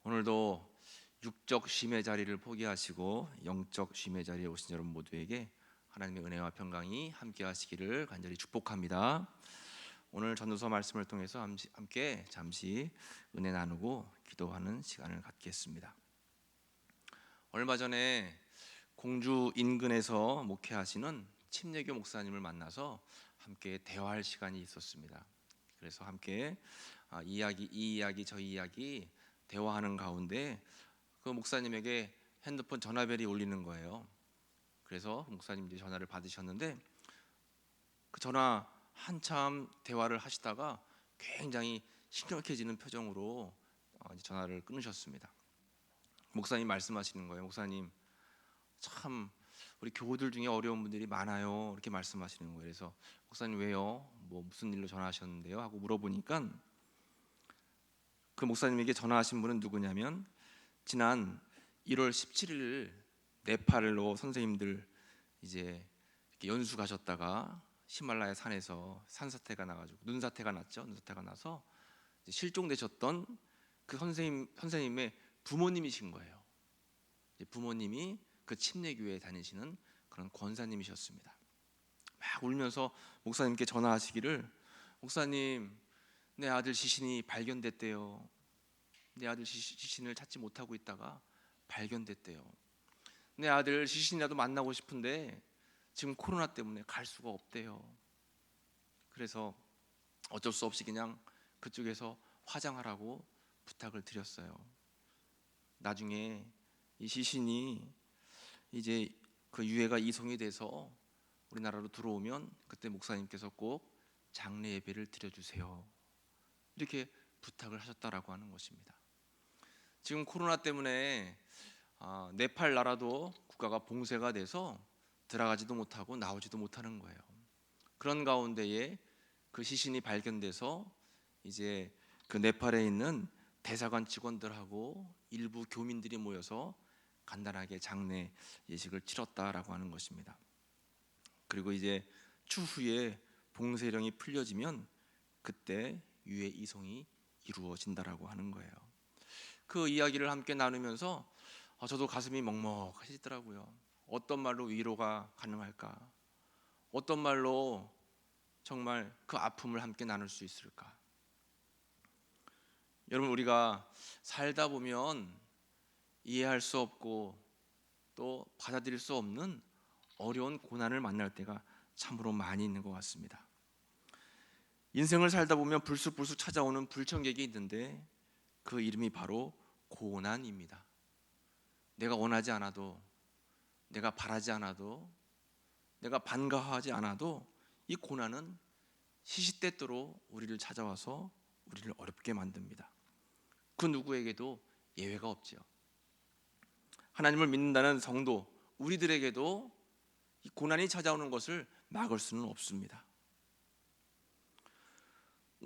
오늘도 육적 쉼의 자리를 포기하시고 영적 쉼의 자리에 오신 여러분 모두에게 하나님의 은혜와 평강이 함께 하시기를 간절히 축복합니다. 오늘 전도서 말씀을 통해서 함께 잠시 은혜 나누고 기도하는 시간을 갖겠습니다. 얼마 전에 공주 인근에서 목회하시는 침례교 목사님을 만나서 함께 대화할 시간이 있었습니다. 그래서 함께 이 이야기 저 이야기 대화하는 가운데 그 목사님에게 핸드폰 전화벨이 울리는 거예요. 그래서 목사님이 전화를 받으셨는데 그 전화 한참 대화를 하시다가 굉장히 심각해지는 표정으로 전화를 끊으셨습니다. 목사님 말씀하시는 거예요. 목사님, 참 우리 교우들 중에 어려운 분들이 많아요. 이렇게 말씀하시는 거예요. 그래서 목사님 왜요? 뭐 무슨 일로 전화하셨는데요? 하고 물어보니까 그 목사님에게 전화하신 분은 누구냐면 지난 1월 17일 네팔로 선생님들 이제 이렇게 연수 가셨다가 히말라야 산에서 산사태가 나가지고 눈사태가 났죠. 눈사태가 나서 실종되셨던 그 선생님의 부모님이신 거예요. 부모님이 그 침례교회에 다니시는 그런 권사님이셨습니다. 막 울면서 목사님께 전화하시기를, 목사님, 내 아들 시신이 발견됐대요. 내 아들 시신을 찾지 못하고 있다가 발견됐대요. 내 아들 시신이라도 만나고 싶은데 지금 코로나 때문에 갈 수가 없대요. 그래서 어쩔 수 없이 그냥 그쪽에서 화장하라고 부탁을 드렸어요. 나중에 이 시신이 이제 그 유해가 이송이 돼서 우리나라로 들어오면 그때 목사님께서 꼭 장례 예배를 드려주세요. 이렇게 부탁을 하셨다라고 하는 것입니다. 지금 코로나 때문에 네팔 나라도 국가가 봉쇄가 돼서 들어가지도 못하고 나오지도 못하는 거예요. 그런 가운데에 그 시신이 발견돼서 이제 그 네팔에 있는 대사관 직원들하고 일부 교민들이 모여서 간단하게 장례 예식을 치렀다라고 하는 것입니다. 그리고 이제 추후에 봉쇄령이 풀려지면 그때 유해 이송이 이루어진다라고 하는 거예요. 그 이야기를 함께 나누면서 저도 가슴이 먹먹해지더라고요. 어떤 말로 위로가 가능할까? 어떤 말로 정말 그 아픔을 함께 나눌 수 있을까? 여러분, 우리가 살다 보면 이해할 수 없고 또 받아들일 수 없는 어려운 고난을 만날 때가 참으로 많이 있는 것 같습니다. 인생을 살다 보면 불쑥불쑥 찾아오는 불청객이 있는데 그 이름이 바로 고난입니다. 내가 원하지 않아도, 내가 바라지 않아도, 내가 반가워하지 않아도 이 고난은 시시때때로 우리를 찾아와서 우리를 어렵게 만듭니다. 그 누구에게도 예외가 없죠. 하나님을 믿는다는 성도 우리들에게도 이 고난이 찾아오는 것을 막을 수는 없습니다.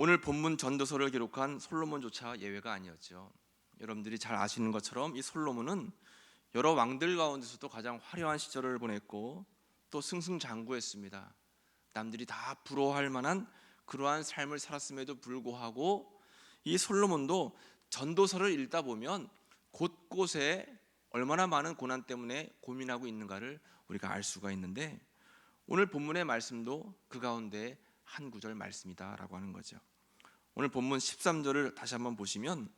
오늘 본문 전도서를 기록한 솔로몬조차 예외가 아니었죠. 여러분들이 잘 아시는 것처럼 이 솔로몬은 여러 왕들 가운데서도 가장 화려한 시절을 보냈고 또 승승장구했습니다. 남들이 다 부러워할 만한 그러한 삶을 살았음에도 불구하고 이 솔로몬도 전도서를 읽다 보면 곳곳에 얼마나 많은 고난 때문에 고민하고 있는가를 우리가 알 수가 있는데 오늘 본문의 말씀도 그 가운데 한 구절 말씀이다라고 하는 거죠. 오늘 본문 13절을 다시 한번 보시면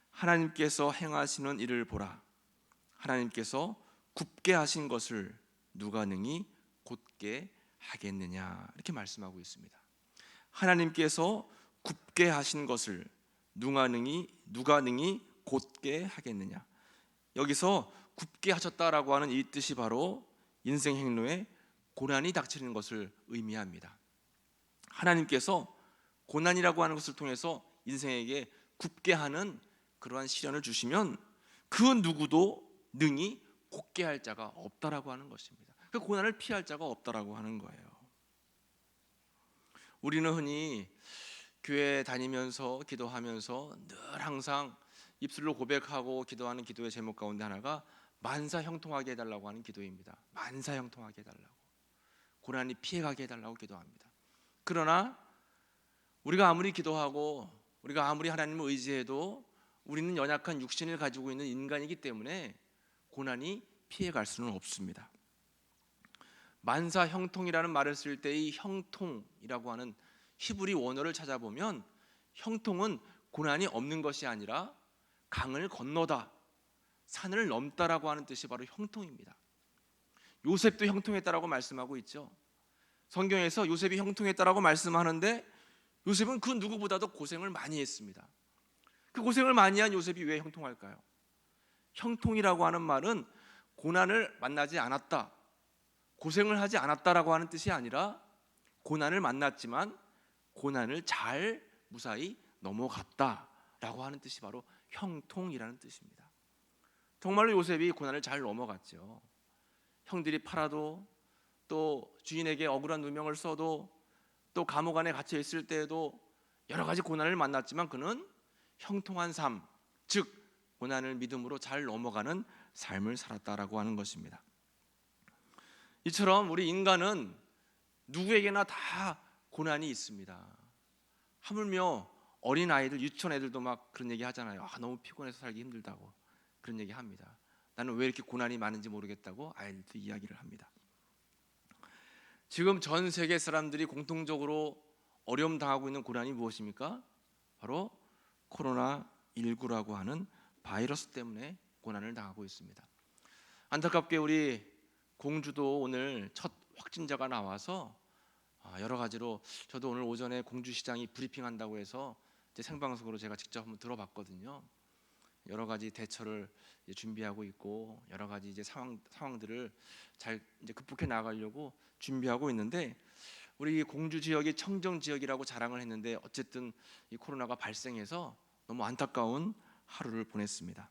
하나님께서 행하시는 일을 보라. 하나님께서 굽게 하신 것을 누가 능히 곧게 하겠느냐, 이렇게 말씀하고 있습니다. 하나님께서 굽게 하신 것을 누가 능히 곧게 하겠느냐. 여기서 굽게 하셨다라고 하는 이 뜻이 바로 인생 행로에 고난이 닥치는 것을 의미합니다. 하나님께서 고난이라고 하는 것을 통해서 인생에게 굽게 하는 그러한 시련을 주시면 그 누구도 능히 곧게 할 자가 없다라고 하는 것입니다. 그 고난을 피할 자가 없다라고 하는 거예요. 우리는 흔히 교회 다니면서 기도하면서 늘 항상 입술로 고백하고 기도하는 기도의 제목 가운데 하나가 만사형통하게 해달라고 하는 기도입니다. 만사형통하게 해달라고, 고난이 피해가게 해달라고 기도합니다. 그러나 우리가 아무리 기도하고 우리가 아무리 하나님을 의지해도 우리는 연약한 육신을 가지고 있는 인간이기 때문에 고난이 피해갈 수는 없습니다. 만사 형통이라는 말을 쓸 때 이 형통이라고 하는 히브리 원어를 찾아보면 형통은 고난이 없는 것이 아니라 강을 건너다, 산을 넘다라고 하는 뜻이 바로 형통입니다. 요셉도 형통했다라고 말씀하고 있죠. 성경에서 요셉이 형통했다라고 말씀하는데 요셉은 그 누구보다도 고생을 많이 했습니다. 그 고생을 많이 한 요셉이 왜 형통할까요? 형통이라고 하는 말은 고난을 만나지 않았다, 고생을 하지 않았다라고 하는 뜻이 아니라 고난을 만났지만 고난을 잘 무사히 넘어갔다라고 하는 뜻이 바로 형통이라는 뜻입니다. 정말로 요셉이 고난을 잘 넘어갔죠. 형들이 팔아도, 또 주인에게 억울한 누명을 써도, 또 감옥 안에 갇혀 있을 때에도 여러 가지 고난을 만났지만 그는 형통한 삶, 즉 고난을 믿음으로 잘 넘어가는 삶을 살았다라고 하는 것입니다. 이처럼 우리 인간은 누구에게나 다 고난이 있습니다. 하물며 어린 아이들, 유치원 애들도 막 그런 얘기 하잖아요. 너무 피곤해서 살기 힘들다고 그런 얘기 합니다. 나는 왜 이렇게 고난이 많은지 모르겠다고 아이들도 이야기를 합니다. 지금 전 세계 사람들이 공통적으로 어려움 당하고 있는 고난이 무엇입니까? 바로 코로나19라고 하는 바이러스 때문에 고난을 당하고 있습니다. 안타깝게 우리 공주도 오늘 첫 확진자가 나와서 여러 가지로, 저도 오늘 오전에 공주시장이 브리핑한다고 해서 생방송으로 제가 직접 한번 들어봤거든요. 여러 가지 대처를 준비하고 있고 여러 가지 이제 상황들을 잘 이제 극복해 나가려고 준비하고 있는데, 우리 공주 지역이 청정 지역이라고 자랑을 했는데 어쨌든 이 코로나가 발생해서 너무 안타까운 하루를 보냈습니다.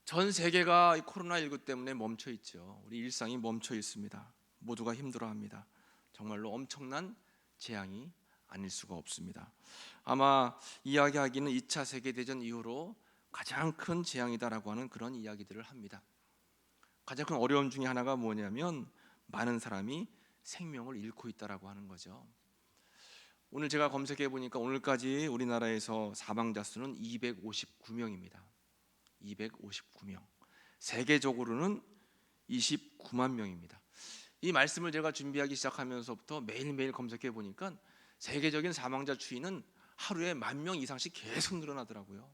전 세계가 이 코로나19 때문에 멈춰 있죠. 우리 일상이 멈춰 있습니다. 모두가 힘들어합니다. 정말로 엄청난 재앙이 아닐 수가 없습니다. 아마 이야기하기는 2차 세계대전 이후로 가장 큰 재앙이다라고 하는 그런 이야기들을 합니다. 가장 큰 어려움 중에 하나가 뭐냐면 많은 사람이 생명을 잃고 있다라고 하는 거죠. 오늘 제가 검색해 보니까 오늘까지 우리나라에서 사망자 수는 259명입니다. 259명. 세계적으로는 29만 명입니다. 이 말씀을 제가 준비하기 시작하면서부터 매일매일 검색해 보니까 세계적인 사망자 추이는 하루에 10,000명 이상씩 계속 늘어나더라고요.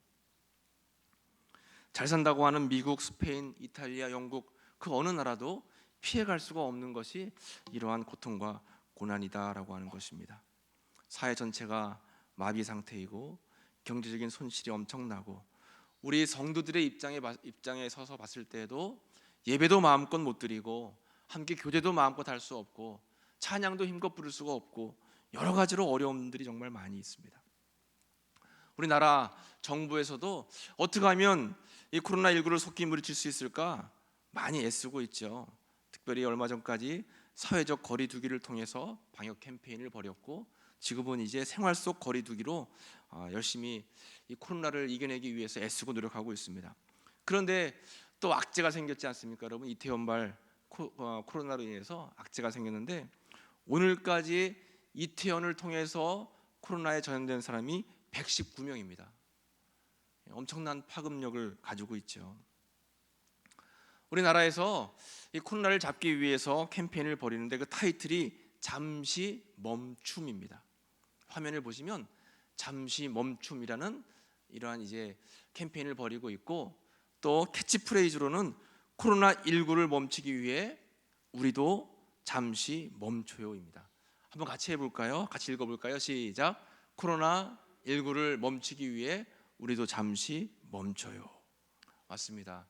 잘 산다고 하는 미국, 스페인, 이탈리아, 영국 그 어느 나라도 피해갈 수가 없는 것이 이러한 고통과 고난이다라고 하는 것입니다. 사회 전체가 마비 상태이고 경제적인 손실이 엄청나고, 우리 성도들의 입장에 서서 봤을 때에도 예배도 마음껏 못 드리고 함께 교제도 마음껏 할 수 없고 찬양도 힘껏 부를 수가 없고 여러 가지로 어려움들이 정말 많이 있습니다. 우리나라 정부에서도 어떻게 하면 이 코로나19를 속히 물리칠 수 있을까 많이 애쓰고 있죠. 특별히 얼마 전까지 사회적 거리 두기를 통해서 방역 캠페인을 벌였고, 지금은 이제 생활 속 거리 두기로 열심히 이 코로나를 이겨내기 위해서 애쓰고 노력하고 있습니다. 그런데 또 악재가 생겼지 않습니까? 여러분, 이태원발 코로나로 인해서 악재가 생겼는데 오늘까지 이태원을 통해서 코로나에 전염된 사람이 119명입니다. 엄청난 파급력을 가지고 있죠. 우리나라에서 이 코로나를 잡기 위해서 캠페인을 벌이는데 그 타이틀이 잠시 멈춤입니다. 화면을 보시면 잠시 멈춤이라는 이러한 이제 캠페인을 벌이고 있고, 또 캐치프레이즈로는 코로나19를 멈추기 위해 우리도 잠시 멈춰요입니다. 한번 같이 해볼까요? 같이 읽어볼까요? 시작. 코로나19를 멈추기 위해 우리도 잠시 멈춰요. 맞습니다.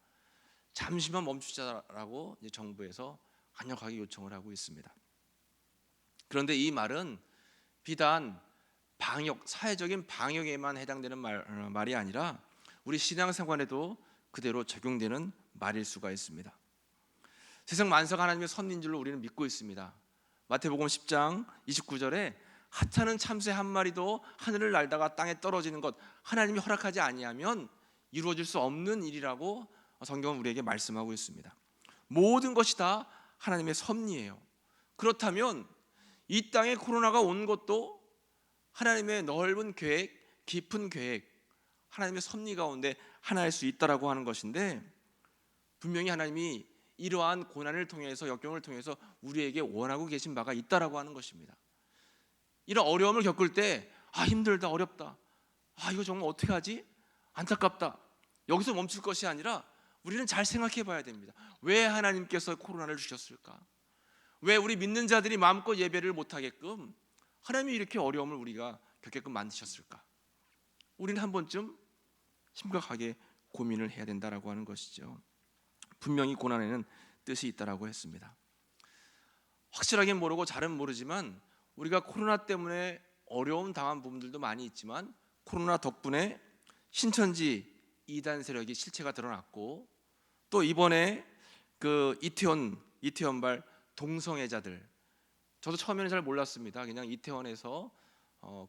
잠시만 멈추자라고 이제 정부에서 강력하게 요청을 하고 있습니다. 그런데 이 말은 비단 사회적인 방역에만 해당되는 말이 아니라 우리 신앙생활에도 그대로 적용되는 말일 수가 있습니다. 세상 만사가 하나님의 섭리인 줄로 우리는 믿고 있습니다. 마태복음 10장 29절에 하찮은 참새 한 마리도 하늘을 날다가 땅에 떨어지는 것 하나님이 허락하지 아니하면 이루어질 수 없는 일이라고 성경은 우리에게 말씀하고 있습니다. 모든 것이 다 하나님의 섭리예요. 그렇다면 이 땅에 코로나가 온 것도 하나님의 넓은 계획, 깊은 계획, 하나님의 섭리 가운데 하나일 수 있다라고 하는 것인데, 분명히 하나님이 이러한 고난을 통해서, 역경을 통해서 우리에게 원하고 계신 바가 있다라고 하는 것입니다. 이런 어려움을 겪을 때 힘들다, 어렵다, 이거 정말 어떻게 하지? 안타깝다, 여기서 멈출 것이 아니라 우리는 잘 생각해 봐야 됩니다. 왜 하나님께서 코로나를 주셨을까? 왜 우리 믿는 자들이 마음껏 예배를 못하게끔 하나님이 이렇게 어려움을 우리가 겪게끔 만드셨을까? 우리는 한 번쯤 심각하게 고민을 해야 된다라고 하는 것이죠. 분명히 고난에는 뜻이 있다라고 했습니다. 확실하게 모르고 잘은 모르지만 우리가 코로나 때문에 어려움 당한 부분들도 많이 있지만, 코로나 덕분에 신천지 이단 세력이 실체가 드러났고, 또 이번에 그 이태원발 동성애자들, 저도 처음에는 잘 몰랐습니다. 그냥 이태원에서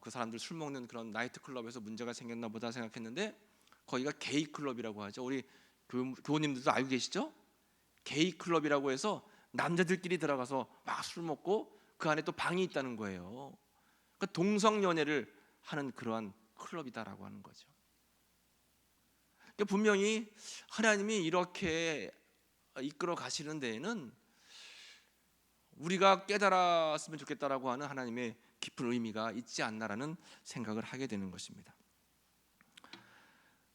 그 사람들 술 먹는 그런 나이트 클럽에서 문제가 생겼나 보다 생각했는데, 거기가 게이 클럽이라고 하죠. 우리 교우님들도 알고 계시죠? 게이 클럽이라고 해서 남자들끼리 들어가서 막 술 먹고 그 안에 또 방이 있다는 거예요. 그러니까 동성 연애를 하는 그러한 클럽이다라고 하는 거죠. 그러니까 분명히 하나님이 이렇게 이끌어 가시는 데에는 우리가 깨달았으면 좋겠다라고 하는 하나님의 깊은 의미가 있지 않나라는 생각을 하게 되는 것입니다.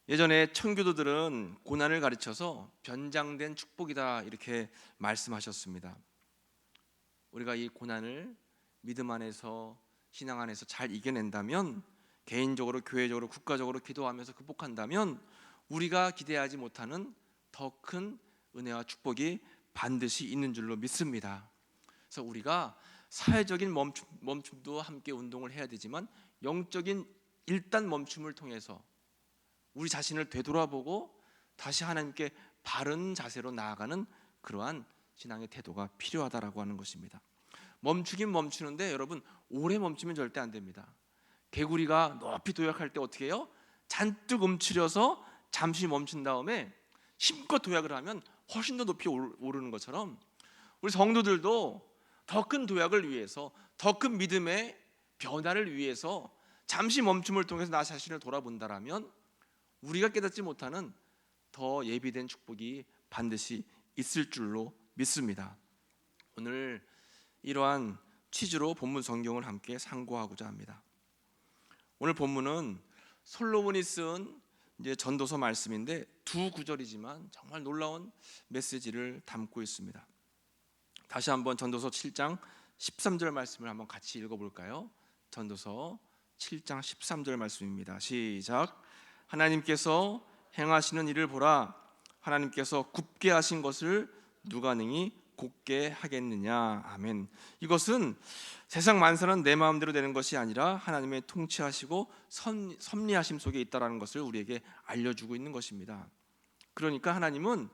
예전에 청교도들은 고난을 가르쳐서 변장된 축복이다 이렇게 말씀하셨습니다. 우리가 이 고난을 믿음 안에서, 신앙 안에서 잘 이겨낸다면, 개인적으로, 교회적으로, 국가적으로 기도하면서 극복한다면 우리가 기대하지 못하는 더 큰 은혜와 축복이 반드시 있는 줄로 믿습니다. 그래서 우리가 사회적인 멈춤도 함께 운동을 해야 되지만, 영적인 일단 멈춤을 통해서 우리 자신을 되돌아보고 다시 하나님께 바른 자세로 나아가는 그러한 신앙의 태도가 필요하다라고 하는 것입니다. 멈추긴 멈추는데 여러분, 오래 멈추면 절대 안 됩니다. 개구리가 높이 도약할 때 어떻게 해요? 잔뜩 움츠려서 잠시 멈춘 다음에 힘껏 도약을 하면 훨씬 더 높이 오르는 것처럼, 우리 성도들도 더 큰 도약을 위해서, 더 큰 믿음의 변화를 위해서 잠시 멈춤을 통해서 나 자신을 돌아본다라면 우리가 깨닫지 못하는 더 예비된 축복이 반드시 있을 줄로 믿습니다. 오늘 이러한 취지로 본문 성경을 함께 상고하고자 합니다. 오늘 본문은 솔로몬이 쓴 전도서 말씀인데, 두 구절이지만 정말 놀라운 메시지를 담고 있습니다. 다시 한번 전도서 7장 13절 말씀을 한번 같이 읽어볼까요? 전도서 7장 13절 말씀입니다. 시작. 하나님께서 행하시는 일을 보라. 하나님께서 굽게 하신 것을 누가 능히 곧게 하겠느냐. 아멘. 이것은 세상 만사는 내 마음대로 되는 것이 아니라 하나님의 통치하시고 섭리하심 속에 있다라는 것을 우리에게 알려주고 있는 것입니다. 그러니까 하나님은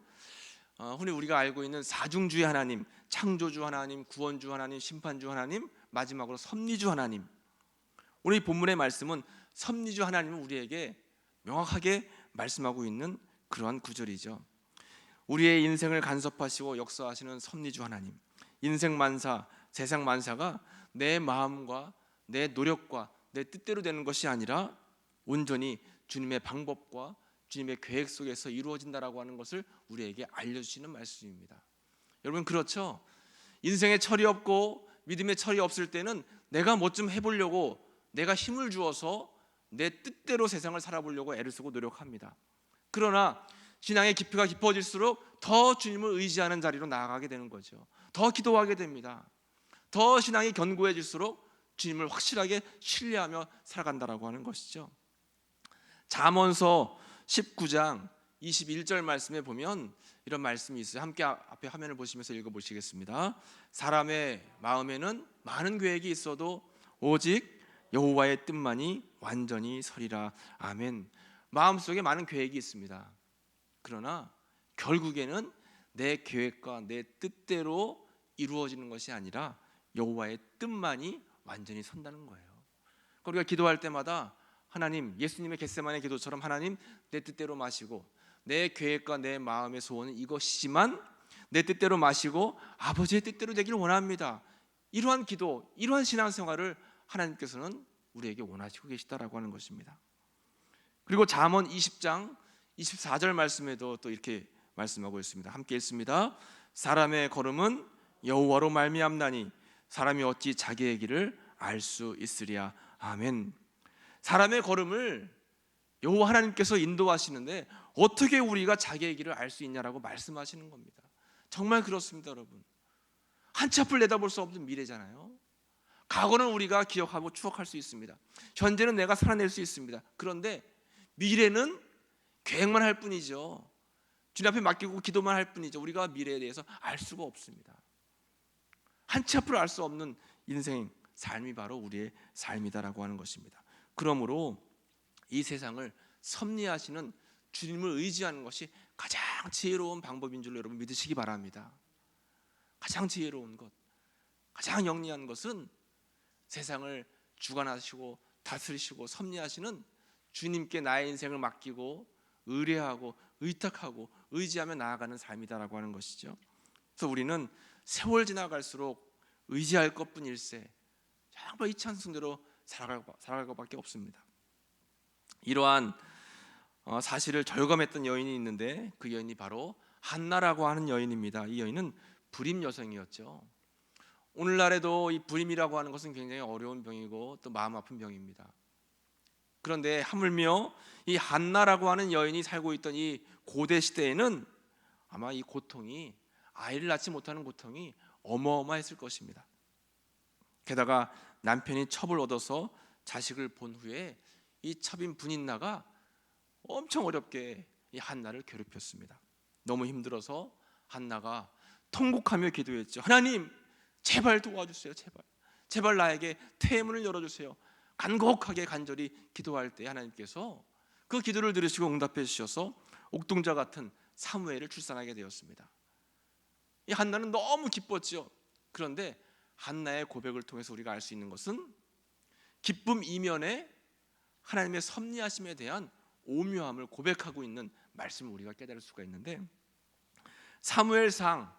흔히 우리가 알고 있는 사중주의 하나님, 창조주 하나님, 구원주 하나님, 심판주 하나님, 마지막으로 섭리주 하나님. 오늘 이 본문의 말씀은 섭리주 하나님은 우리에게 명확하게 말씀하고 있는 그러한 구절이죠. 우리의 인생을 간섭하시고 역사하시는 섭리주 하나님, 인생 만사, 세상 만사가 내 마음과 내 노력과 내 뜻대로 되는 것이 아니라 온전히 주님의 방법과 주님의 계획 속에서 이루어진다라고 하는 것을 우리에게 알려주시는 말씀입니다. 여러분, 그렇죠? 인생에 철이 없고 믿음의 철이 없을 때는 내가 뭐 좀 해보려고, 내가 힘을 주어서 내 뜻대로 세상을 살아보려고 애를 쓰고 노력합니다. 그러나 신앙의 깊이가 깊어질수록 더 주님을 의지하는 자리로 나아가게 되는 거죠. 더 기도하게 됩니다. 더 신앙이 견고해질수록 주님을 확실하게 신뢰하며 살아간다라고 하는 것이죠. 잠언서 19장 21절 말씀에 보면 이런 말씀이 있어요. 함께 앞에 화면을 보시면서 읽어보시겠습니다. 사람의 마음에는 많은 계획이 있어도 오직 여호와의 뜻만이 완전히 서리라. 아멘. 마음속에 많은 계획이 있습니다. 그러나 결국에는 내 계획과 내 뜻대로 이루어지는 것이 아니라 여호와의 뜻만이 완전히 선다는 거예요. 우리가 기도할 때마다 하나님, 예수님의 겟세마네 기도처럼 하나님, 내 뜻대로 마시고 내 계획과 내 마음의 소원은 이것이지만 내 뜻대로 마시고 아버지의 뜻대로 되기를 원합니다. 이러한 기도, 이러한 신앙생활을 하나님께서는 우리에게 원하시고 계시다라고 하는 것입니다. 그리고 잠언 20장 24절 말씀에도 또 이렇게 말씀하고 있습니다. 함께 읽습니다. 사람의 걸음은 여호와로 말미암나니 사람이 어찌 자기의 길을 알 수 있으랴. 아멘. 사람의 걸음을 여호와 하나님께서 인도하시는데 어떻게 우리가 자기의 길을 알 수 있냐라고 말씀하시는 겁니다. 정말 그렇습니다, 여러분. 한 치 앞을 내다볼 수 없는 미래잖아요. 과거는 우리가 기억하고 추억할 수 있습니다. 현재는 내가 살아낼 수 있습니다. 그런데 미래는 계획만 할 뿐이죠. 주님 앞에 맡기고 기도만 할 뿐이죠. 우리가 미래에 대해서 알 수가 없습니다. 한 치 앞을 알 수 없는 인생, 삶이 바로 우리의 삶이다라고 하는 것입니다. 그러므로 이 세상을 섭리하시는 주님을 의지하는 것이 가장 지혜로운 방법인 줄로 여러분 믿으시기 바랍니다. 가장 지혜로운 것, 가장 영리한 것은 세상을 주관하시고 다스리시고 섭리하시는 주님께 나의 인생을 맡기고 의뢰하고 의탁하고 의지하며 나아가는 삶이다라고 하는 것이죠. 그래서 우리는 세월 지나갈수록 의지할 것뿐일세 정말 이 찬송대로 살아갈 것밖에 없습니다. 이러한 사실을 절감했던 여인이 있는데 그 여인이 바로 한나라고 하는 여인입니다. 이 여인은 불임 여성이었죠. 오늘날에도 이 불임이라고 하는 것은 굉장히 어려운 병이고 또 마음 아픈 병입니다. 그런데 하물며 이 한나라고 하는 여인이 살고 있던 이 고대 시대에는 아마 이 고통이, 아이를 낳지 못하는 고통이 어마어마했을 것입니다. 게다가 남편이 첩을 얻어서 자식을 본 후에 이 첩인 분인나가 엄청 어렵게 이 한나를 괴롭혔습니다. 너무 힘들어서 한나가 통곡하며 기도했죠. 하나님, 제발 도와주세요. 제발 나에게 태문을 열어주세요. 간곡하게 간절히 기도할 때 하나님께서 그 기도를 들으시고 응답해 주셔서 옥동자 같은 사무엘을 출산하게 되었습니다. 이 한나는 너무 기뻤죠. 그런데 한나의 고백을 통해서 우리가 알 수 있는 것은 기쁨 이면에 하나님의 섭리하심에 대한 오묘함을 고백하고 있는 말씀을 우리가 깨달을 수가 있는데, 사무엘상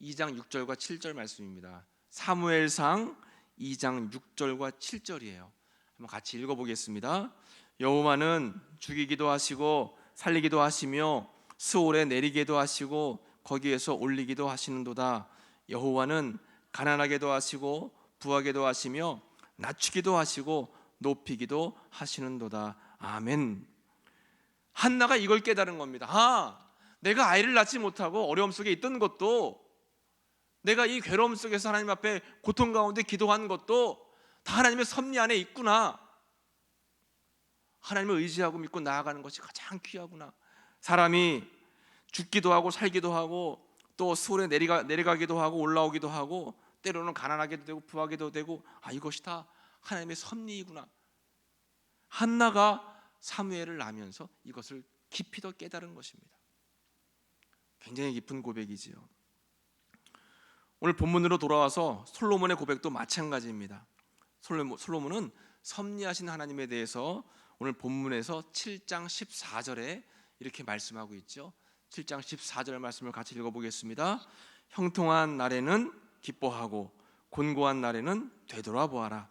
2장 6절과 7절 말씀입니다. 사무엘상 2장 6절과 7절이에요. 한번 같이 읽어보겠습니다. 여호와는 죽이기도 하시고 살리기도 하시며 스올에 내리기도 하시고 거기에서 올리기도 하시는도다. 여호와는 가난하게도 하시고 부하게도 하시며 낮추기도 하시고 높이기도 하시는도다. 아멘. 한나가 이걸 깨달은 겁니다. 내가 아이를 낳지 못하고 어려움 속에 있던 것도, 내가 이 괴로움 속에서 하나님 앞에 고통 가운데 기도한 것도 다 하나님의 섭리 안에 있구나. 하나님을 의지하고 믿고 나아가는 것이 가장 귀하구나. 사람이 죽기도 하고 살기도 하고 또 수월에 내려가기도 하고 올라오기도 하고 때로는 가난하게도 되고 부하게도 되고, 이것이 다 하나님의 섭리이구나. 한나가 사무엘을 낳으면서 이것을 깊이 더 깨달은 것입니다. 굉장히 깊은 고백이지요. 오늘 본문으로 돌아와서 솔로몬의 고백도 마찬가지입니다. 솔로몬은 섭리하신 하나님에 대해서 오늘 본문에서 7장 14절에 이렇게 말씀하고 있죠. 7장 14절 말씀을 같이 읽어보겠습니다. 형통한 날에는 기뻐하고 곤고한 날에는 되돌아보아라.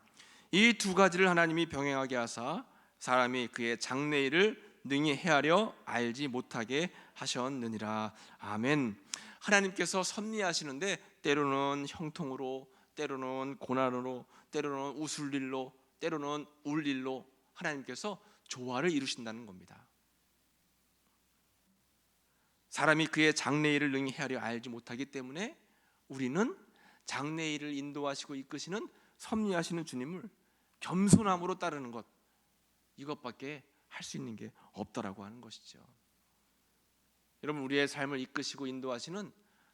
이 두 가지를 하나님이 병행하게 하사 사람이 그의 장래일을 능히 헤아려 알지 못하게 하셨느니라. 아멘. 하나님께서 섭리하시는데 때로는 형통으로, 때로는 고난으로, 때로는 웃을 일로, 때로는 울 일로 하나님께서 조화를 이루신다는 겁니다. 사람이 그의 장래일을 능히 헤아려 알지 못하기 때문에 우리는 장래일을 인도하시고 이끄시는 섭리하시는 주님을 겸손함으로 따르는 것, 이것밖에 할 수 있는 게 없다라고 하는 것이죠. 여러분, 우리의 삶을 이끄시고 인도하시는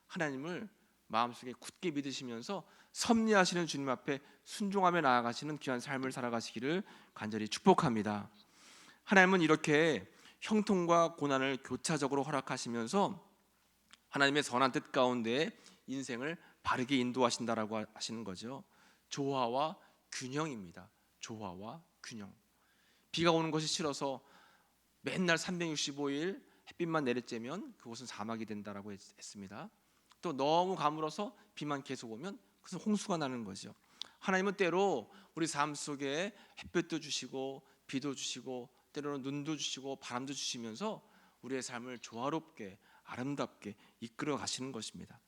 하나님을 마음속에 굳게 믿으시면서 섭리하시는 주님 앞에 순종하며 나아가시는 귀한 삶을 살아가시기를 간절히 축복합니다. 하나님은 이렇게 형통과 고난을 교차적으로 허락하시면서 하나님의 선한 뜻 가운데 인생을 바르게 인도하신다라고 하시는 거죠. 조화와 균형입니다. 조화와 균형. 비가 오는 것이 싫어서 맨날 365일 햇빛만 내리쬐면 그곳은 사막이 된다라고 했습니다. 또 너무 가물어서 비만 계속 오면 그것은 홍수가 나는 거죠. 하나님은 때로 우리 삶 속에 햇볕도 주시고 비도 주시고 때로는 눈도 주시고 바람도 주시면서 우리의 삶을 조화롭게 아름답게 이끌어 가시는 것입니다.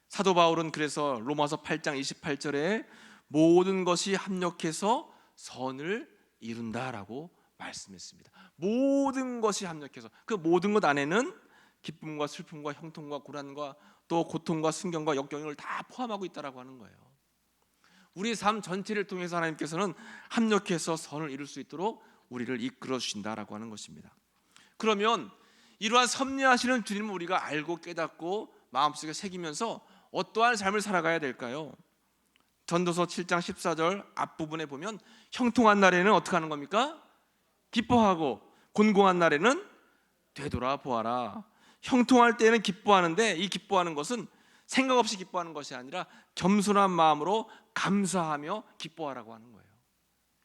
사도 바울은 그래서 로마서 8장 28절에 모든 것이 합력해서 선을 이룬다라고 말씀했습니다. 모든 것이 합력해서, 그 모든 것 안에는 기쁨과 슬픔과 형통과 고난과 또 고통과 순경과 역경을 다 포함하고 있다라고 하는 거예요. 우리의 삶 전체를 통해서 하나님께서는 합력해서 선을 이룰 수 있도록 우리를 이끌어 주신다라고 하는 것입니다. 그러면 이러한 섭리하시는 주님을 우리가 알고 깨닫고 마음속에 새기면서 어떠한 삶을 살아가야 될까요? 전도서 7장 14절 앞부분에 보면 형통한 날에는 어떻게 하는 겁니까? 기뻐하고 곤고한 날에는 되돌아보아라. 형통할 때는 기뻐하는데 이 기뻐하는 것은 생각 없이 기뻐하는 것이 아니라 겸손한 마음으로 감사하며 기뻐하라고 하는 거예요.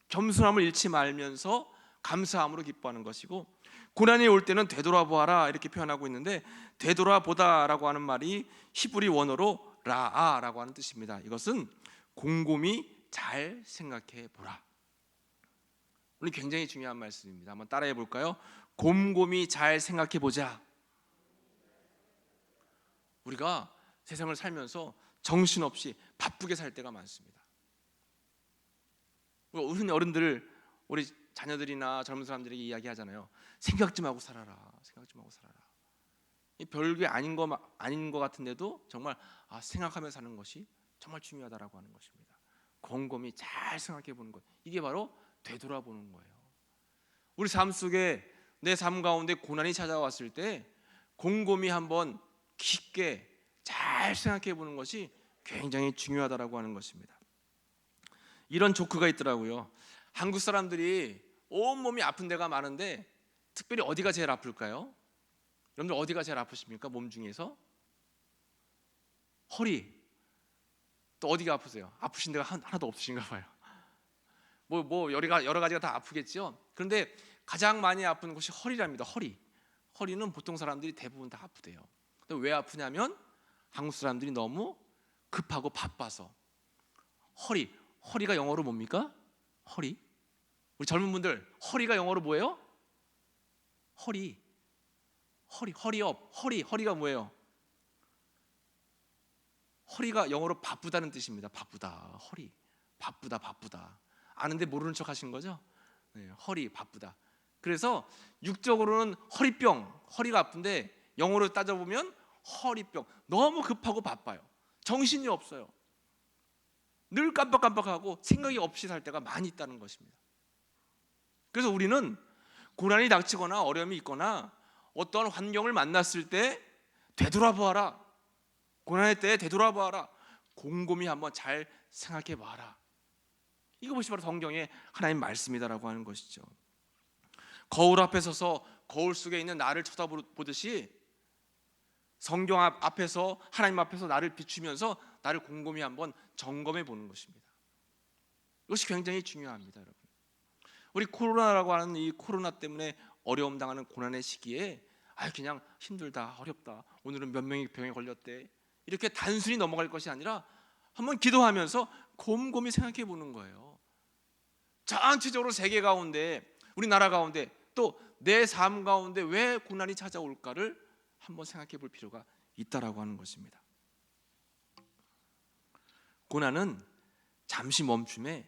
겸손함을 잃지 말면서 감사함으로 기뻐하는 것이고, 고난이 올 때는 되돌아보아라 이렇게 표현하고 있는데, 되돌아보다라고 하는 말이 히브리 원어로 라아라고 하는 뜻입니다. 이것은 곰곰이 잘 생각해 보라. 오늘 굉장히 중요한 말씀입니다. 한번 따라해 볼까요? 곰곰이 잘 생각해 보자. 우리가 세상을 살면서 정신없이 바쁘게 살 때가 많습니다. 우리 어른들, 우리 자녀들이나 젊은 사람들에게 이야기하잖아요. 생각 좀 하고 살아라. 생각 좀 하고 살아라. 이 별게 아닌 것 같은데도 정말 생각하며 사는 것이 정말 중요하다라고 하는 것입니다. 곰곰이 잘 생각해 보는 것, 이게 바로 되돌아보는 거예요. 우리 삶 속에, 내 삶 가운데 고난이 찾아왔을 때 곰곰이 한번 깊게 잘 생각해 보는 것이 굉장히 중요하다라고 하는 것입니다. 이런 조크가 있더라고요. 한국 사람들이 온몸이 아픈 데가 많은데 특별히 어디가 제일 아플까요? 여러분들 어디가 제일 아프십니까? 몸 중에서? 허리. 또 어디가 아프세요? 아프신 데가 하나도 없으신가 봐요. 여러 가지가 다 아프겠죠. 그런데 가장 많이 아픈 곳이 허리랍니다. 허리는 보통 사람들이 대부분 다 아프대요. 근데 왜 아프냐면 한국 사람들이 너무 급하고 바빠서. 허리가 영어로 뭡니까? 허리. 우리 젊은 분들, 허리가 영어로 뭐예요? 허리가 뭐예요? 허리가 영어로 바쁘다는 뜻입니다. 바쁘다. 바쁘다. 아는데 모르는 척 하신 거죠? 네, 허리 바쁘다. 그래서 육적으로는 허리가 아픈데 영어로 따져보면 허리병. 너무 급하고 바빠요. 정신이 없어요. 늘 깜빡깜빡하고 생각이 없이 살 때가 많이 있다는 것입니다. 그래서 우리는 고난이 닥치거나 어려움이 있거나 어떠한 환경을 만났을 때 되돌아보아라. 고난의 때에 되돌아보아라. 곰곰이 한번 잘 생각해 봐라. 이것이 바로 성경의 하나님 말씀이다라고 하는 것이죠. 거울 앞에 서서 거울 속에 있는 나를 쳐다보듯이 성경 앞에서, 하나님 앞에서 나를 비추면서 나를 곰곰이 한번 점검해 보는 것입니다. 이것이 굉장히 중요합니다, 여러분. 우리 코로나라고 하는 이 코로나 때문에 어려움 당하는 고난의 시기에 그냥 힘들다, 어렵다, 오늘은 몇 명이 병에 걸렸대, 이렇게 단순히 넘어갈 것이 아니라 한번 기도하면서 곰곰이 생각해 보는 거예요. 전체적으로 세계 가운데, 우리나라 가운데, 또 내 삶 가운데 왜 고난이 찾아올까를 한번 생각해 볼 필요가 있다라고 하는 것입니다. 고난은 잠시 멈춤의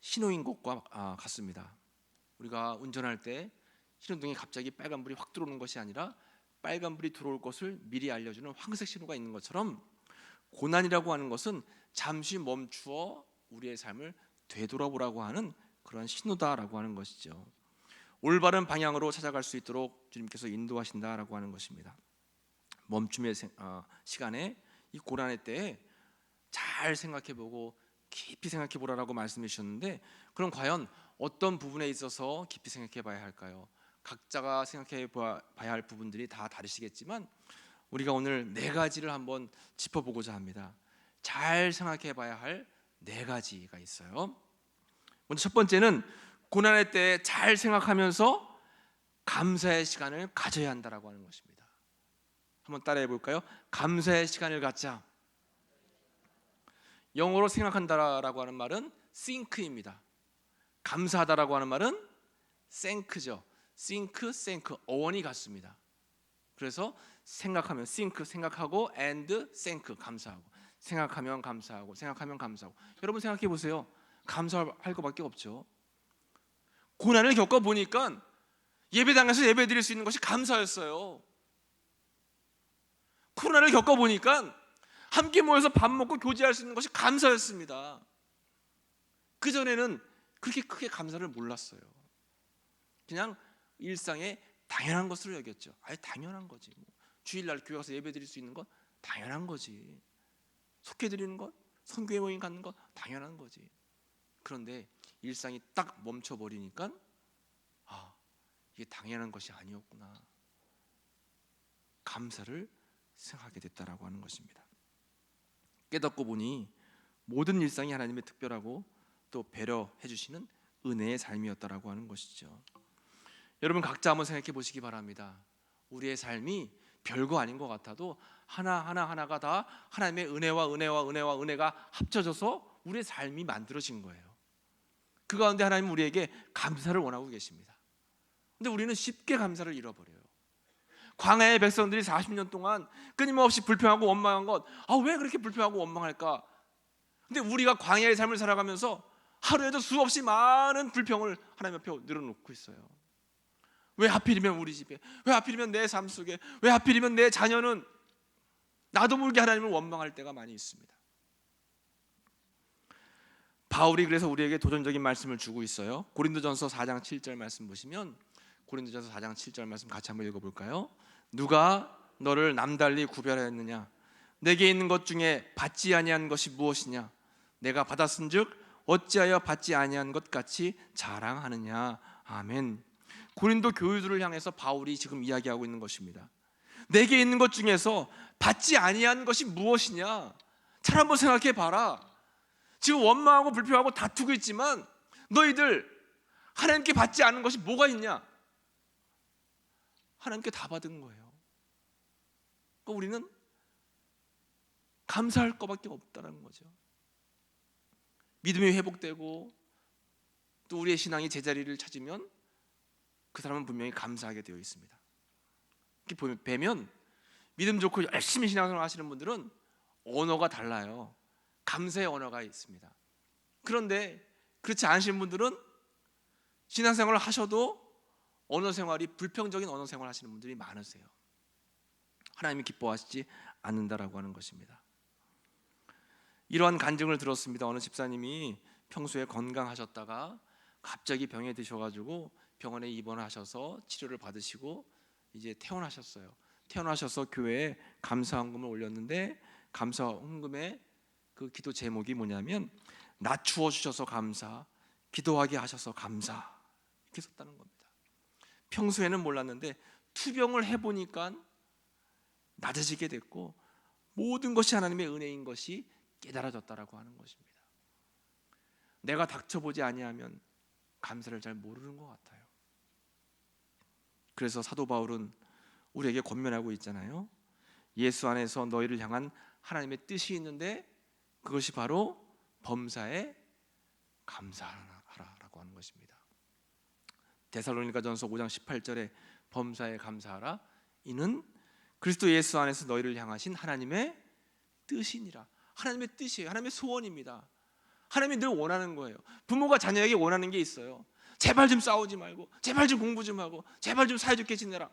신호인 것과 같습니다. 우리가 운전할 때 신호등에 갑자기 빨간불이 확 들어오는 것이 아니라 빨간불이 들어올 것을 미리 알려주는 황색 신호가 있는 것처럼, 고난이라고 하는 것은 잠시 멈추어 우리의 삶을 되돌아보라고 하는 그런 신호다라고 하는 것이죠. 올바른 방향으로 찾아갈 수 있도록 주님께서 인도하신다라고 하는 것입니다. 멈춤의 시간에, 이 고난의 때에 잘 생각해보고 깊이 생각해보라라고 말씀해 주셨는데, 그럼 과연 어떤 부분에 있어서 깊이 생각해봐야 할까요? 각자가 생각해봐야 할 부분들이 다 다르시겠지만 우리가 오늘 네 가지를 한번 짚어보고자 합니다. 잘 생각해봐야 할 네 가지가 있어요. 먼저 첫 번째는 고난의 때에 잘 생각하면서 감사의 시간을 가져야 한다라고 하는 것입니다. 한번 따라해 볼까요? 감사의 시간을 갖자. 영어로 생각한다라고 하는 말은 think입니다. 감사하다라고 하는 말은 thank죠. think, thank 어원이 같습니다. 그래서 생각하면 think 생각하고 and thank 감사하고, 생각하면 감사하고, 생각하면 감사하고. 여러분 생각해 보세요. 감사할 것밖에 없죠. 고난을 겪어 보니까 예배당에서 예배 드릴 수 있는 것이 감사였어요. 코로나를 겪어 보니까 함께 모여서 밥 먹고 교제할 수 있는 것이 감사였습니다. 그 전에는 그렇게 크게 감사를 몰랐어요. 그냥 일상의 당연한 것으로 여겼죠. 아예 당연한 거지. 주일날 교회 가서 예배 드릴 수 있는 것 당연한 거지. 속해 드리는 것, 선교회 모임 갖는 것 당연한 거지. 그런데 일상이 딱 멈춰 버리니까 이게 당연한 것이 아니었구나. 감사를 생각하게 됐다라고 하는 것입니다. 깨닫고 보니 모든 일상이 하나님의 특별하고 또 배려해 주시는 은혜의 삶이었다라고 하는 것이죠. 여러분 각자 한번 생각해 보시기 바랍니다. 우리의 삶이 별거 아닌 것 같아도 하나가 다 하나님의 은혜가 합쳐져서 우리의 삶이 만들어진 거예요. 그 가운데 하나님은 우리에게 감사를 원하고 계십니다. 근데 우리는 쉽게 감사를 잃어버려요. 광야의 백성들이 40년 동안 끊임없이 불평하고 원망한 것, 왜 그렇게 불평하고 원망할까? 근데 우리가 광야의 삶을 살아가면서 하루에도 수없이 많은 불평을 하나님 앞에 늘어놓고 있어요. 왜 하필이면 우리 집에, 왜 하필이면 내 삶 속에, 왜 하필이면 내 자녀는, 나도 모르게 하나님을 원망할 때가 많이 있습니다. 바울이 그래서 우리에게 도전적인 말씀을 주고 있어요. 고린도전서 4장 7절 말씀 보시면, 고린도전서 4장 7절 말씀 같이 한번 읽어볼까요? 누가 너를 남달리 구별하였느냐? 내게 있는 것 중에 받지 아니한 것이 무엇이냐? 내가 받았은즉 어찌하여 받지 아니한 것 같이 자랑하느냐? 아멘. 고린도 교회들을 향해서 바울이 지금 이야기하고 있는 것입니다. 내게 있는 것 중에서 받지 아니한 것이 무엇이냐? 잘 한번 생각해 봐라. 지금 원망하고 불평하고 다투고 있지만 너희들 하나님께 받지 않은 것이 뭐가 있냐? 하나님께 다 받은 거예요. 그러니까 우리는 감사할 것밖에 없다는 거죠. 믿음이 회복되고 또 우리의 신앙이 제자리를 찾으면 그 사람은 분명히 감사하게 되어 있습니다. 이렇게 보면 믿음 좋고 열심히 신앙생활 하시는 분들은 언어가 달라요. 감사의 언어가 있습니다. 그런데 그렇지 않으신 분들은 신앙생활을 하셔도 언어 생활이 불평적인 언어 생활을 하시는 분들이 많으세요. 하나님이 기뻐하시지 않는다라고 하는 것입니다. 이러한 간증을 들었습니다. 어느 집사님이 평소에 건강하셨다가 갑자기 병에 드셔가지고 병원에 입원하셔서 치료를 받으시고 이제 퇴원하셨어요. 퇴원하셔서 교회에 감사헌금을 올렸는데 감사헌금의 그 기도 제목이 뭐냐면 낮추어 주셔서 감사, 기도하게 하셔서 감사, 이렇게 썼다는 겁니다. 평소에는 몰랐는데 투병을 해보니까 낮아지게 됐고 모든 것이 하나님의 은혜인 것이 깨달아졌다라고 하는 것입니다. 내가 닥쳐보지 아니하면 감사를 잘 모르는 것 같아요. 그래서 사도 바울은 우리에게 권면하고 있잖아요. 예수 안에서 너희를 향한 하나님의 뜻이 있는데 그것이 바로 범사에 감사하라라고 하는 것입니다. 데살로니가전서 5장 18절에 범사에 감사하라. 이는 그리스도 예수 안에서 너희를 향하신 하나님의 뜻이니라. 하나님의 뜻이에요. 하나님의 소원입니다. 하나님이 늘 원하는 거예요. 부모가 자녀에게 원하는 게 있어요. 제발 좀 싸우지 말고, 제발 좀 공부 좀 하고, 제발 좀 사이좋게 지내라.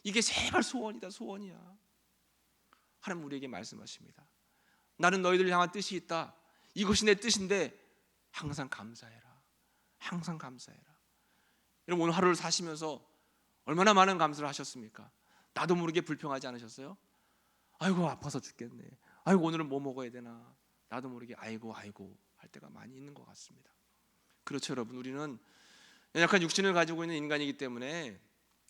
이게 제발 소원이다, 소원이야. 하나님 우리에게 말씀하십니다. 나는 너희들 향한 뜻이 있다. 이것이 내 뜻인데 항상 감사해라. 항상 감사해라. 여러분 오늘 하루를 사시면서 얼마나 많은 감사를 하셨습니까? 나도 모르게 불평하지 않으셨어요? 아이고 아파서 죽겠네. 아이고 오늘은 뭐 먹어야 되나. 나도 모르게 아이고 할 때가 많이 있는 것 같습니다. 그렇죠 여러분. 우리는 연약한 육신을 가지고 있는 인간이기 때문에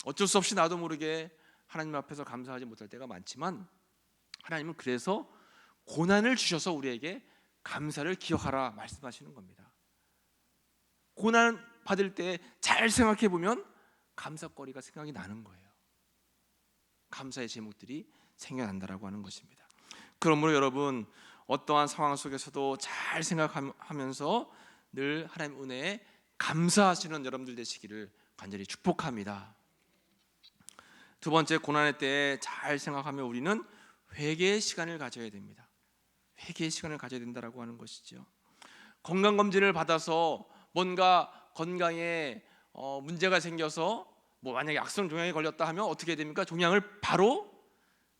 어쩔 수 없이 나도 모르게 하나님 앞에서 감사하지 못할 때가 많지만 하나님은 그래서 고난을 주셔서 우리에게 감사를 기억하라 말씀하시는 겁니다. 고난 받을 때 잘 생각해 보면 감사거리가 생각이 나는 거예요. 감사의 제목들이 생겨난다라고 하는 것입니다. 그러므로 여러분 어떠한 상황 속에서도 잘 생각하면서 늘 하나님 은혜에 감사하시는 여러분들 되시기를 간절히 축복합니다. 두 번째, 고난의 때에 잘 생각하며 우리는 회개의 시간을 가져야 됩니다. 회개의 시간을 가져야 된다라고 하는 것이죠. 건강검진을 받아서 뭔가 건강에 문제가 생겨서 뭐 만약에 악성 종양에 걸렸다 하면 어떻게 됩니까? 종양을 바로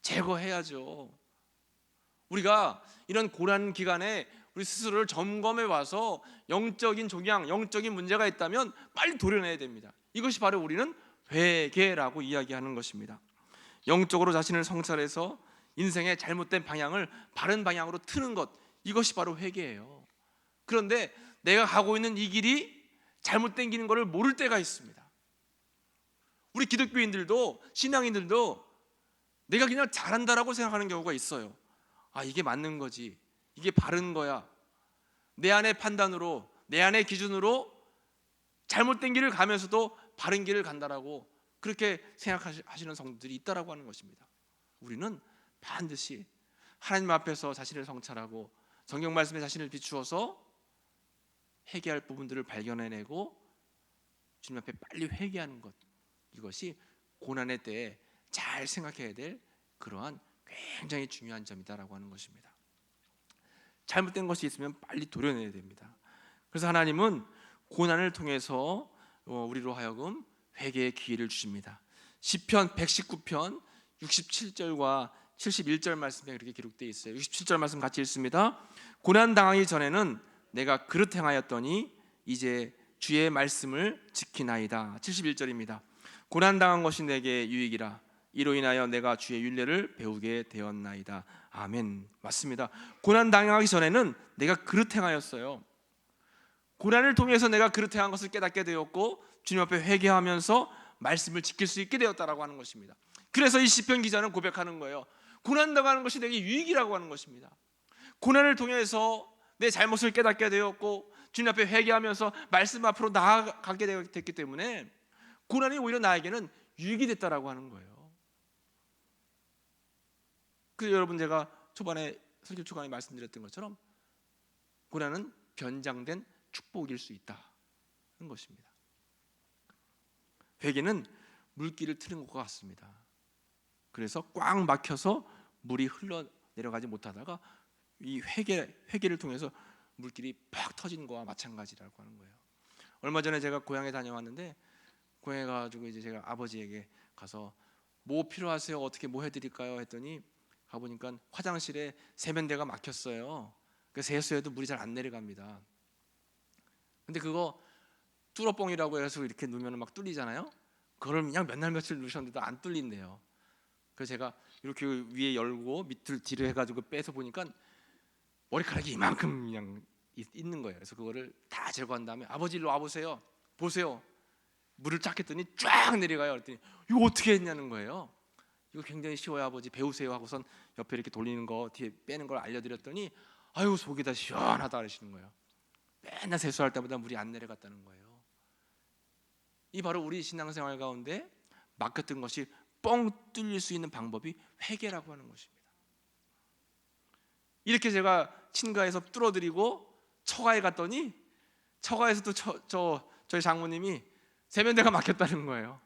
제거해야죠. 우리가 이런 고난 기간에 우리 스스로를 점검해 와서 영적인 종양, 영적인 문제가 있다면 빨리 도려내야 됩니다. 이것이 바로 우리는 회개라고 이야기하는 것입니다. 영적으로 자신을 성찰해서 인생의 잘못된 방향을 바른 방향으로 트는 것, 이것이 바로 회개예요. 그런데 내가 가고 있는 이 길이 잘못된 길인 것을 모를 때가 있습니다. 우리 기독교인들도, 신앙인들도 내가 그냥 잘한다라고 생각하는 경우가 있어요. 아, 이게 맞는 거지, 이게 바른 거야, 내 안의 판단으로, 내 안의 기준으로 잘못된 길을 가면서도 바른 길을 간다라고 그렇게 생각하시는 성도들이 있다라고 하는 것입니다. 우리는 반드시 하나님 앞에서 자신을 성찰하고 성경 말씀에 자신을 비추어서 회개할 부분들을 발견해내고 주님 앞에 빨리 회개하는 것, 이것이 고난의 때에 잘 생각해야 될 그러한 굉장히 중요한 점이다라고 하는 것입니다. 잘못된 것이 있으면 빨리 도려내야 됩니다. 그래서 하나님은 고난을 통해서 우리로 하여금 회개의 기회를 주십니다. 시편 119편 67절과 71절 말씀에 그렇게 기록되어 있어요. 67절 말씀 같이 읽습니다. 고난 당하기 전에는 내가 그릇 행하였더니 이제 주의 말씀을 지키나이다. 71절입니다. 고난 당한 것이 내게 유익이라. 이로 인하여 내가 주의 율례를 배우게 되었나이다. 아멘. 맞습니다. 고난 당하기 전에는 내가 그릇 행하였어요. 고난을 통해서 내가 그릇 행한 것을 깨닫게 되었고 주님 앞에 회개하면서 말씀을 지킬 수 있게 되었다라고 하는 것입니다. 그래서 이 시편 기자는 고백하는 거예요. 고난 당하는 것이 내게 유익이라고 하는 것입니다. 고난을 통해서 내 잘못을 깨닫게 되었고 주님 앞에 회개하면서 말씀 앞으로 나아가게 됐기 때문에 고난이 오히려 나에게는 유익이 됐다라고 하는 거예요. 그래서 여러분, 제가 초반에 설교 초반에 말씀드렸던 것처럼 고난은 변장된 축복일 수 있다는 것입니다. 회개는 물길을 트는 것과 같습니다. 그래서 꽉 막혀서 물이 흘러 내려가지 못하다가 이 회개를 통해서 물길이 팍 터진 거와 마찬가지라고 하는 거예요. 얼마 전에 제가 고향에 다녀왔는데, 고향에 가지고 이제 제가 아버지에게 가서 뭐 필요하세요? 어떻게 뭐 해드릴까요? 했더니 가보니까 화장실에 세면대가 막혔어요. 그 세수해도 물이 잘 안 내려갑니다. 근데 그거 뚫어뻥이라고 해서 이렇게 누르면 막 뚫리잖아요. 그걸 그냥 몇 날 며칠 누르셨는데도 안 뚫린대요. 그래서 제가 이렇게 위에 열고 밑을 뒤로 해가지고 빼서 보니까 머리카락이 이만큼 그냥 있는 거예요. 그래서 그거를 다 제거한 다음에 아버지 일로 와보세요. 보세요. 물을 쫙 했더니 쫙 내려가요. 그랬더니 이거 어떻게 했냐는 거예요. 이거 굉장히 쉬워요 아버지, 배우세요 하고선 옆에 이렇게 돌리는 거, 뒤에 빼는 걸 알려드렸더니 아유 속이 다 시원하다 그러시는 거예요. 맨날 세수할 때마다 물이 안 내려갔다는 거예요. 이 바로 우리 신앙생활 가운데 막혔던 것이 뻥 뚫릴 수 있는 방법이 회개라고 하는 것입니다. 이렇게 제가 친가에서 뚫어드리고 처가에 갔더니 처가에서도 저희 장모님이 세면대가 막혔다는 거예요.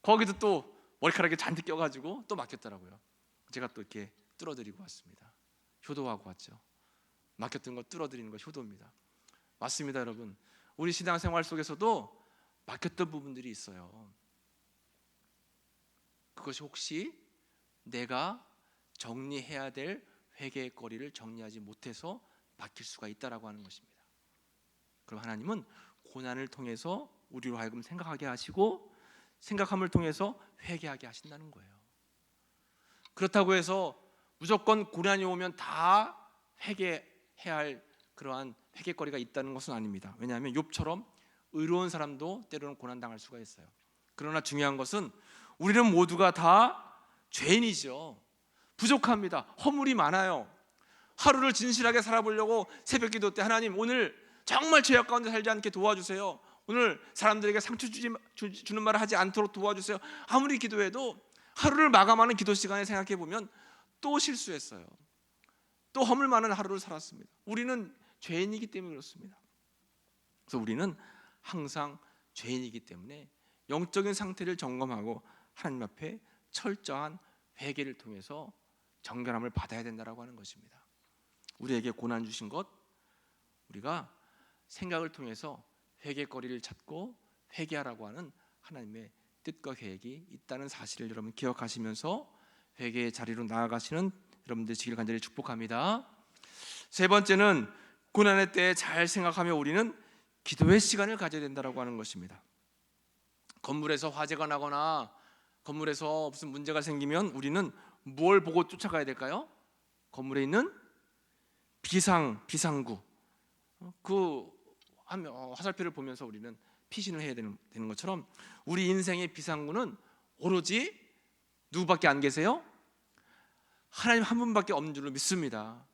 거기도 또 머리카락이 잔뜩 껴가지고 또 막혔더라고요. 제가 또 이렇게 뚫어드리고 왔습니다. 효도하고 왔죠. 막혔던 거 뚫어드리는 거 효도입니다. 맞습니다, 여러분. 우리 신앙생활 속에서도 막혔던 부분들이 있어요. 그것이 혹시 내가 정리해야 될 회개의 거리를 정리하지 못해서 막힐 수가 있다라고 하는 것입니다. 그럼 하나님은 고난을 통해서 우리로 하여금 생각하게 하시고 생각함을 통해서 회개하게 하신다는 거예요. 그렇다고 해서 무조건 고난이 오면 다 회개해야 할 그러한 회개거리가 있다는 것은 아닙니다. 왜냐하면 욥처럼 의로운 사람도 때로는 고난당할 수가 있어요. 그러나 중요한 것은 우리는 모두가 다 죄인이죠. 부족합니다. 허물이 많아요. 하루를 진실하게 살아보려고 새벽 기도 때 하나님 오늘 정말 죄악 가운데 살지 않게 도와주세요. 오늘 사람들에게 상처 주는 말을 하지 않도록 도와주세요. 아무리 기도해도 하루를 마감하는 기도 시간에 생각해 보면 또 실수했어요. 또 허물 많은 하루를 살았습니다. 우리는 죄인이기 때문에 그렇습니다. 그래서 우리는 항상 죄인이기 때문에 영적인 상태를 점검하고 하나님 앞에 철저한 회개를 통해서 정결함을 받아야 된다라고 하는 것입니다. 우리에게 고난 주신 것, 우리가 생각을 통해서 회개거리를 찾고 회개하라고 하는 하나님의 뜻과 계획이 있다는 사실을 여러분 기억하시면서 회개의 자리로 나아가시는 여러분들 되시길 간절히 축복합니다. 세 번째는 고난의 때에 잘 생각하며 우리는 기도의 시간을 가져야 된다라고 하는 것입니다. 건물에서 화재가 나거나 건물에서 무슨 문제가 생기면 우리는 뭘 보고 쫓아가야 될까요? 건물에 있는 비상구 그 화살표를 보면서 우리는 피신을 해야 되는 것처럼 우리 인생의 비상구는 오로지 누구밖에 안 계세요? 하나님 한 분밖에 없는 줄로 믿습니다.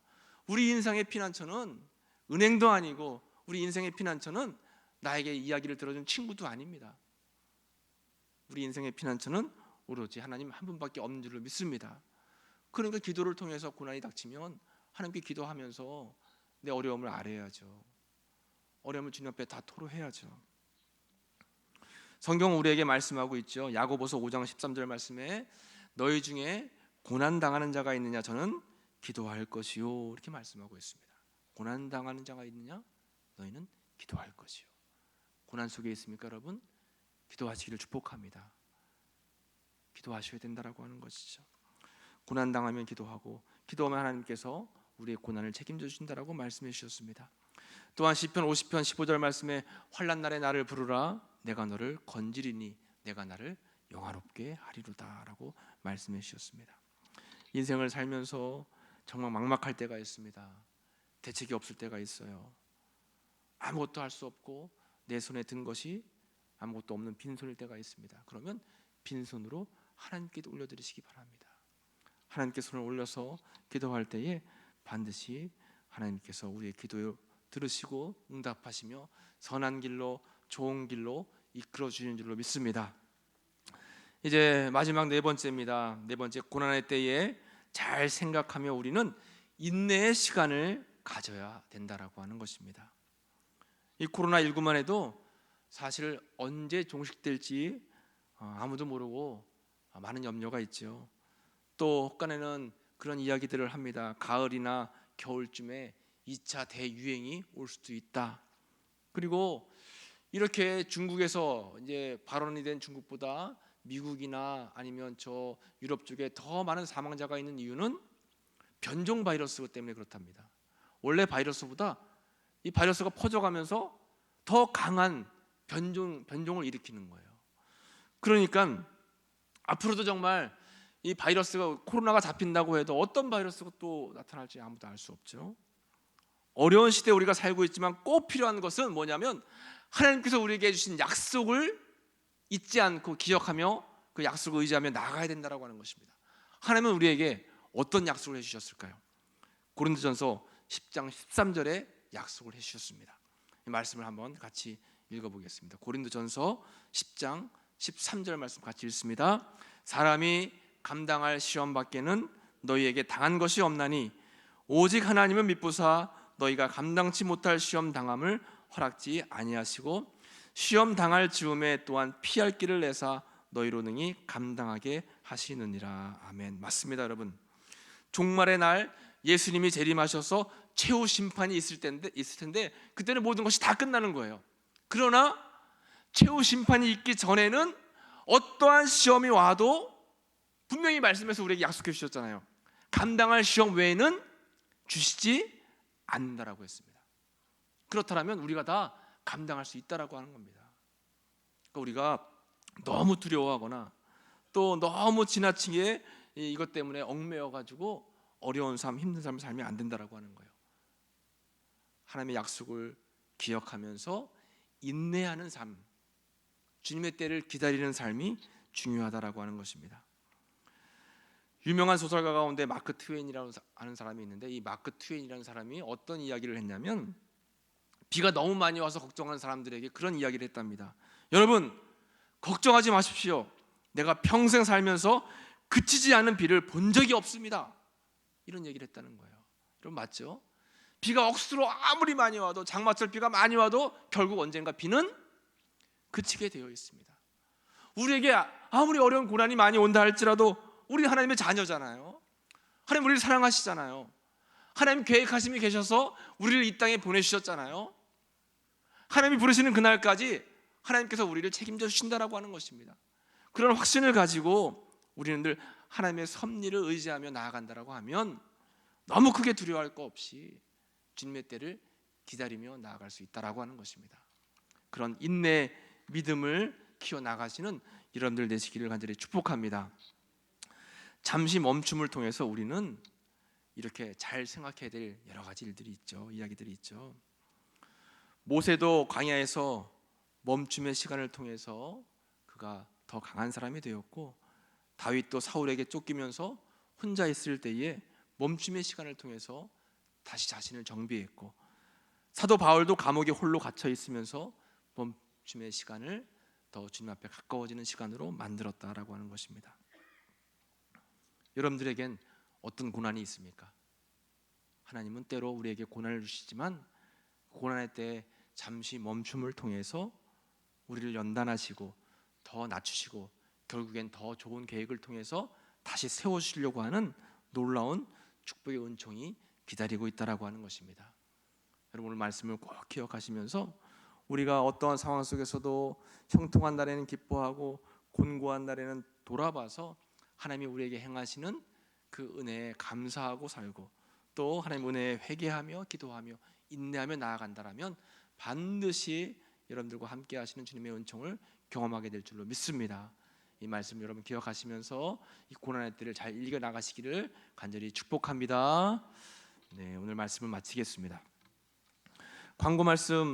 우리 인생의 피난처는 은행도 아니고 우리 인생의 피난처는 나에게 이야기를 들어준 친구도 아닙니다. 우리 인생의 피난처는 오로지 하나님 한 분밖에 없는 줄로 믿습니다. 그러니까 기도를 통해서 고난이 닥치면 하나님께 기도하면서 내 어려움을 아뢰야죠. 어려움을 주님 앞에 다 토로해야죠. 성경은 우리에게 말씀하고 있죠. 야고보서 5장 13절 말씀에 너희 중에 고난 당하는 자가 있느냐 저는 기도할 것이요 이렇게 말씀하고 있습니다. 고난 당하는 자가 있느냐 너희는 기도할 것이요. 고난 속에 있습니까 여러분? 기도하시기를 축복합니다. 기도하셔야 된다라고 하는 것이죠. 고난 당하면 기도하고 기도하면 하나님께서 우리의 고난을 책임져 주신다라고 말씀해 주셨습니다. 또한 시편 50편 15절 말씀에 환난 날에 나를 부르라 내가 너를 건지리니 내가 나를 영화롭게 하리로다라고 말씀해 주셨습니다. 인생을 살면서 정말 막막할 때가 있습니다. 대책이 없을 때가 있어요. 아무것도 할 수 없고 내 손에 든 것이 아무것도 없는 빈손일 때가 있습니다. 그러면 빈손으로 하나님께 올려드리시기 바랍니다. 하나님께 손을 올려서 기도할 때에 반드시 하나님께서 우리의 기도를 들으시고 응답하시며 선한 길로 좋은 길로 이끌어 주시는 줄로 믿습니다. 이제 마지막 네 번째입니다. 네 번째, 고난의 때에 잘 생각하며 우리는 인내의 시간을 가져야 된다라고 하는 것입니다. 이 코로나19만 해도 사실 언제 종식될지 아무도 모르고 많은 염려가 있죠. 또 혹간에는 그런 이야기들을 합니다. 가을이나 겨울쯤에 2차 대유행이 올 수도 있다. 그리고 이렇게 중국에서 이제 발원이 된 중국보다 미국이나 아니면 저 유럽 쪽에 더 많은 사망자가 있는 이유는 변종 바이러스 때문에 그렇답니다. 원래 바이러스보다 이 바이러스가 퍼져가면서 더 강한 변종을 일으키는 거예요. 그러니까 앞으로도 정말 이 바이러스가 코로나가 잡힌다고 해도 어떤 바이러스가 또 나타날지 아무도 알 수 없죠. 어려운 시대에 우리가 살고 있지만 꼭 필요한 것은 뭐냐면 하나님께서 우리에게 해주신 약속을 잊지 않고 기억하며 그 약속을 의지하며 나아가야 된다라고 하는 것입니다. 하나님은 우리에게 어떤 약속을 해주셨을까요? 고린도전서 10장 13절에 약속을 해주셨습니다. 이 말씀을 한번 같이 읽어보겠습니다. 고린도전서 10장 13절 말씀 같이 읽습니다. 사람이 감당할 시험 밖에는 너희에게 당한 것이 없나니 오직 하나님은 미쁘사 너희가 감당치 못할 시험 당함을 허락지 아니하시고 시험 당할 즈음에 또한 피할 길을 내사 너희로 능히 감당하게 하시느니라. 아멘. 맞습니다, 여러분. 종말의 날 예수님이 재림하셔서 최후 심판이 있을 텐데 그때는 모든 것이 다 끝나는 거예요. 그러나 최후 심판이 있기 전에는 어떠한 시험이 와도 분명히 말씀해서 우리에게 약속해 주셨잖아요. 감당할 시험 외에는 주시지 않는다라고 했습니다. 그렇다면 우리가 다 감당할 수 있다라고 하는 겁니다. 그러니까 우리가 너무 두려워하거나 또 너무 지나치게 이것 때문에 얽매여 가지고 어려운 삶, 힘든 삶을 살면 안 된다라고 하는 거예요. 하나님의 약속을 기억하면서 인내하는 삶, 주님의 때를 기다리는 삶이 중요하다라고 하는 것입니다. 유명한 소설가 가운데 마크 트웨인이라는 아는 사람이 있는데 이 마크 트웨인이라는 사람이 어떤 이야기를 했냐면 비가 너무 많이 와서 걱정하는 사람들에게 그런 이야기를 했답니다. 여러분 걱정하지 마십시오. 내가 평생 살면서 그치지 않은 비를 본 적이 없습니다. 이런 얘기를 했다는 거예요. 여러분 맞죠? 비가 억수로 아무리 많이 와도 장마철 비가 많이 와도 결국 언젠가 비는 그치게 되어 있습니다. 우리에게 아무리 어려운 고난이 많이 온다 할지라도 우리 하나님의 자녀잖아요. 하나님 우리를 사랑하시잖아요. 하나님 계획하심이 계셔서 우리를 이 땅에 보내주셨잖아요. 하나님이 부르시는 그날까지 하나님께서 우리를 책임져 주신다라고 하는 것입니다. 그런 확신을 가지고 우리는 늘 하나님의 섭리를 의지하며 나아간다라고 하면 너무 크게 두려워할 거 없이 주님의 때를 기다리며 나아갈 수 있다라고 하는 것입니다. 그런 인내, 믿음을 키워나가시는 여러분들 되시기를 간절히 축복합니다. 잠시 멈춤을 통해서 우리는 이렇게 잘 생각해야 될 여러 가지 일들이 있죠. 이야기들이 있죠. 모세도 광야에서 멈춤의 시간을 통해서 그가 더 강한 사람이 되었고, 다윗도 사울에게 쫓기면서 혼자 있을 때에 멈춤의 시간을 통해서 다시 자신을 정비했고, 사도 바울도 감옥에 홀로 갇혀 있으면서 멈춤의 시간을 더 주님 앞에 가까워지는 시간으로 만들었다라고 하는 것입니다. 여러분들에겐 어떤 고난이 있습니까? 하나님은 때로 우리에게 고난을 주시지만 고난의 때에 잠시 멈춤을 통해서 우리를 연단하시고 더 낮추시고 결국엔 더 좋은 계획을 통해서 다시 세워주시려고 하는 놀라운 축복의 은총이 기다리고 있다라고 하는 것입니다. 여러분 오늘 말씀을 꼭 기억하시면서 우리가 어떠한 상황 속에서도 형통한 날에는 기뻐하고 곤고한 날에는 돌아봐서 하나님이 우리에게 행하시는 그 은혜에 감사하고 살고 또 하나님 은혜에 회개하며 기도하며 인내하며 나아간다라면 반드시 여러분들과 함께 하시는 주님의 은총을 경험하게 될 줄로 믿습니다. 이 말씀 여러분 기억하시면서 이 고난의 때를 잘 이겨 나가시기를 간절히 축복합니다. 네, 오늘 말씀을 마치겠습니다. 광고 말씀